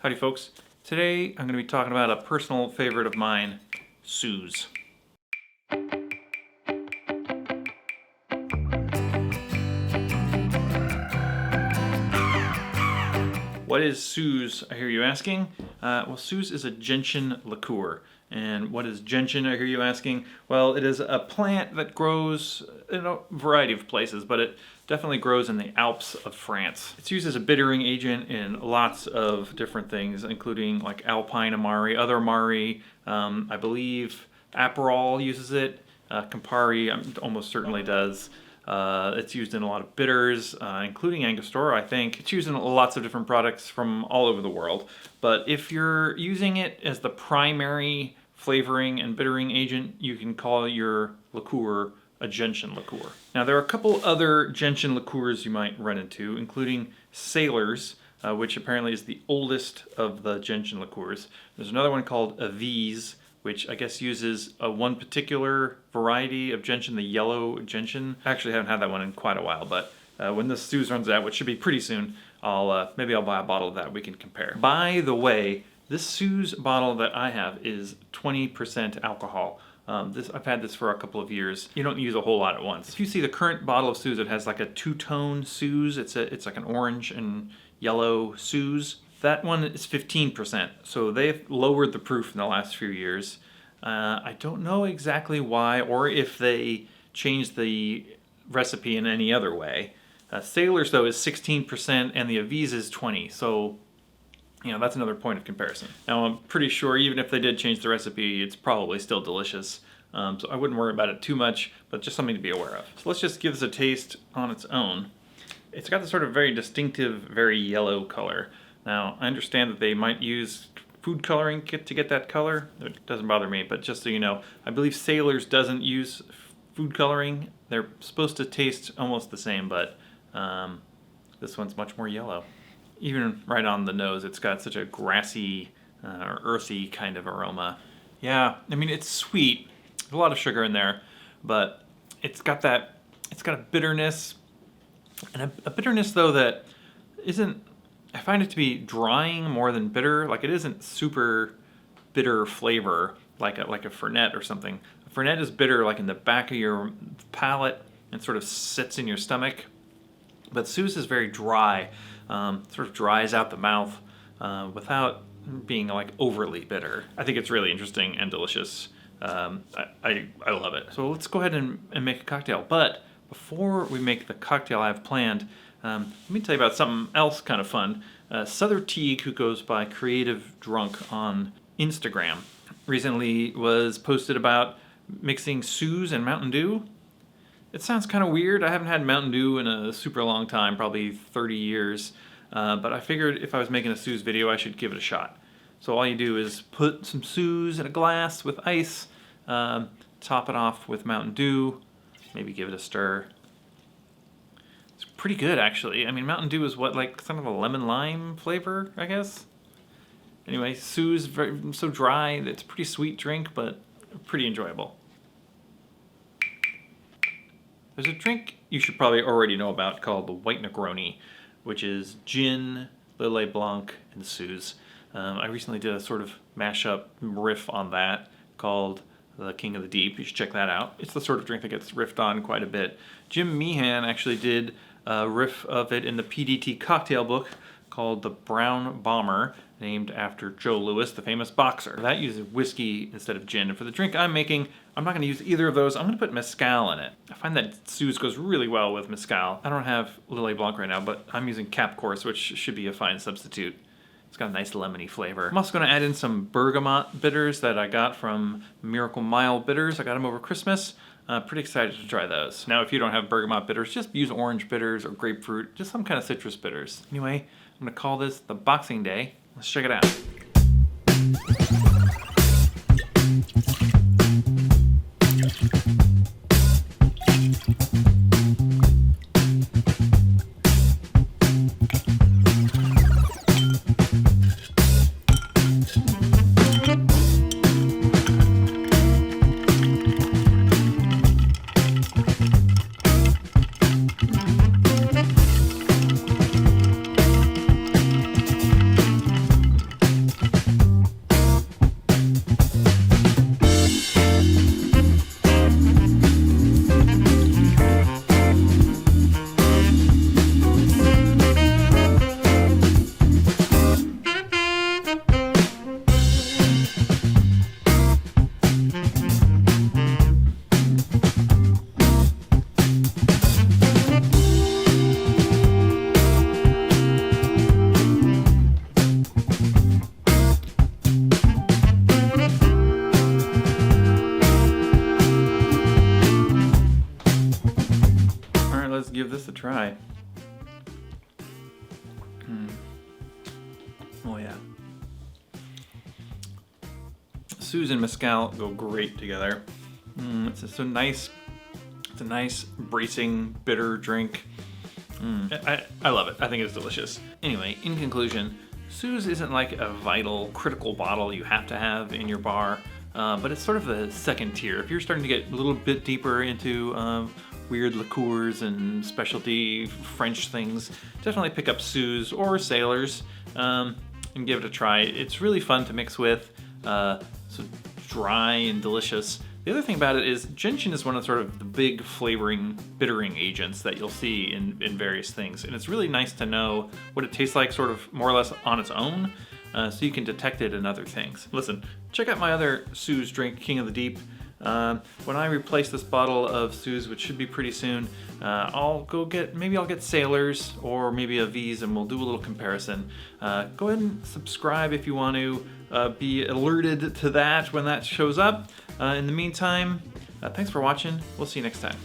Howdy folks. Today I'm going to be talking about a personal favorite of mine, Suze. What is Suze, I hear you asking? Well, Suze is a gentian liqueur. And what is gentian, I hear you asking? Well, it is a plant that grows in a variety of places, but it definitely grows in the Alps of France. It's used as a bittering agent in lots of different things, including like Alpine Amari, other Amari, I believe Aperol uses it, Campari almost certainly does. It's used in a lot of bitters, including Angostura, I think. It's used in lots of different products from all over the world. But if you're using it as the primary flavoring and bittering agent, you can call your liqueur a gentian liqueur. Now, there are a couple other gentian liqueurs you might run into, including Sailor's, which apparently is the oldest of the gentian liqueurs. There's another one called Avize, which I guess uses one particular variety of gentian, the yellow gentian. I actually haven't had that one in quite a while, but when this Suze runs out, which should be pretty soon, maybe I'll buy a bottle of that. We can compare. By the way, this Suze bottle that I have is 20% alcohol. I've had this for a couple of years. You don't use a whole lot at once. If you see the current bottle of Suze, it has like a two-tone Suze. It's like an orange and yellow Suze. That one is 15%, so they've lowered the proof in the last few years. I don't know exactly why, or if they changed the recipe in any other way. Sailor's, though, is 16%, and the Avize is 20%, so that's another point of comparison. Now, I'm pretty sure even if they did change the recipe, it's probably still delicious, so I wouldn't worry about it too much, but just something to be aware of. So let's just give this a taste on its own. It's got this sort of very distinctive, very yellow color. Now, I understand that they might use food coloring to get that color. It doesn't bother me, but just so you know, I believe Sailor's doesn't use food coloring. They're supposed to taste almost the same, but this one's much more yellow. Even right on the nose, it's got such a grassy or earthy kind of aroma. Yeah, I mean, it's sweet. There's a lot of sugar in there, but it's got a bitterness, and a bitterness, though, that isn't... I find it to be drying more than bitter. Like, it isn't super bitter flavor like a Fernet or something. A Fernet is bitter like in the back of your palate and sort of sits in your stomach. But Suze is very dry, sort of dries out the mouth without being like overly bitter. I think it's really interesting and delicious. I love it. So let's go ahead and make a cocktail. But before we make the cocktail I have planned, let me tell you about something else kind of fun. Souther Teague, who goes by Creative Drunk on Instagram, recently was posted about mixing Suze and Mountain Dew. It sounds kind of weird. I haven't had Mountain Dew in a super long time, probably 30 years. But I figured if I was making a Suze video, I should give it a shot. So all you do is put some Suze in a glass with ice, top it off with Mountain Dew, maybe give it a stir. Pretty good, actually. I mean, Mountain Dew is like some of a lemon lime flavor, I guess. Anyway, Suze, so dry. It's a pretty sweet drink, but pretty enjoyable. There's a drink you should probably already know about called the White Negroni, which is gin, Lilet, Blanc, and Suze. I recently did a sort of mashup riff on that called The King of the Deep. You should check that out. It's the sort of drink that gets riffed on quite a bit. Jim Meehan actually did a riff of it in the PDT cocktail book called The Brown Bomber, named after Joe Louis, the famous boxer. That uses whiskey instead of gin. And for the drink I'm making, I'm not going to use either of those. I'm going to put Mezcal in it. I find that Suze goes really well with Mezcal. I don't have Lilet Blanc right now, but I'm using Cap Course, which should be a fine substitute. It's got a nice lemony flavor. I'm also going to add in some Bergemot Bitters that I got from Miracle Mile Bitters. I got them over Christmas. Pretty excited to try those. Now, if you don't have Bergamot Bitters, just use orange bitters or grapefruit, just some kind of citrus bitters. Anyway, I'm going to call this the Boxing Day. Let's check it out. try. Oh yeah. Suze and Mezcal go great together. It's just so nice. It's a nice, bracing, bitter drink. I love it. I think it's delicious. Anyway, in conclusion, Suze isn't like a vital, critical bottle you have to have in your bar, but it's sort of the second tier. If you're starting to get a little bit deeper into weird liqueurs and specialty French things, definitely pick up Suze or Sailors and give it a try. It's really fun to mix with, so dry and delicious. The other thing about it is gentian is one of sort of the big flavoring, bittering agents that you'll see in various things. And it's really nice to know what it tastes like sort of more or less on its own, so you can detect it in other things. Listen, check out my other Suze drink, King of the Deep. When I replace this bottle of Suze, which should be pretty soon, I'll get Sailors or maybe a V's, and we'll do a little comparison. Go ahead and subscribe if you want to be alerted to that when that shows up. In the meantime, thanks for watching. We'll see you next time.